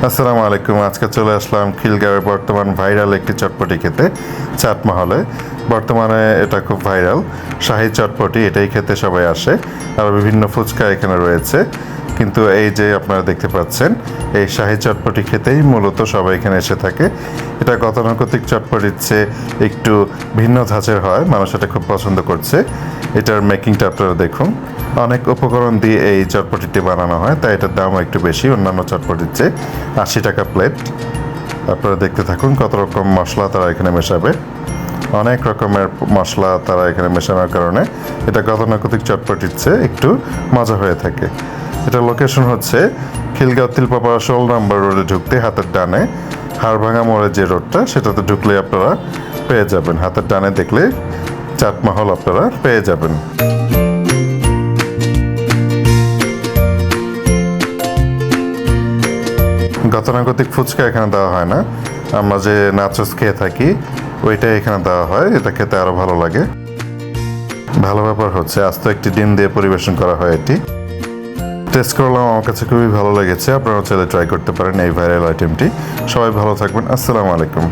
আসসালামু আলাইকুম। আজকে চলে আসলাম খিলগাঁওয়ের বর্তমান ভাইরাল একটি চটপটি খেতে, চাটমহলে। বর্তমানে এটা খুব ভাইরাল শাহী চটপটি, এটাই খেতে সবাই আসে। আর বিভিন্ন ফুচকা এখানে রয়েছে, কিন্তু এই যে আপনারা দেখতে পাচ্ছেন, এই শাহী চটপটি খেতেই মূলত সবাই এখানে এসে থাকে। এটা গতানুগতিক চটপটির চেয়ে একটু ভিন্ন ধাঁচের হয়, মানুষ এটা খুব পছন্দ করছে। এটার মেকিংটা আপনারা দেখুন, অনেক উপকরণ দিয়ে এই চটপটিটি বানানো হয়, তাই এটার দামও একটু বেশি অন্যান্য চটপটির চেয়ে। 80 টাকা প্লেট। আপনারা দেখতে থাকুন কত রকম মশলা তারা এখানে মেশাবে। অনেক রকমের মশলা তারা এখানে মেশানোর কারণে এটা গতানুগতিক চটপটির চেয়ে একটু মজা হয়ে থাকে। এটা লোকেশন হচ্ছে খিলগাঁও তিলপাপাড়া 16 নম্বর রোডে ঢুকতে হাতের ডানে হাড়ভাঙা মোড়ের যে রোডটা, সেটাতে ঢুকলে আপনারা পেয়ে যাবেন। হাতের ডানে দেখলে চাটমহল আপনারা পেয়ে যাবেন। গতানুগতিক ফুচকা এখানে দেওয়া হয় না, আমরা যে নাচোস খেয়ে থাকি ওইটাই এখানে দেওয়া হয়। এটা খেতে আরও ভালো লাগে। ভালো ব্যাপার হচ্ছে আস্ত একটি ডিম দিয়ে পরিবেশন করা হয় এটি। টেস্ট করলাম, আমার কাছে খুবই ভালো লেগেছে। আপনারাও চাইলে ট্রাই করতে পারেন এই ভাইরাল আইটেমটি। সবাই ভালো থাকবেন। আসসালামু আলাইকুম।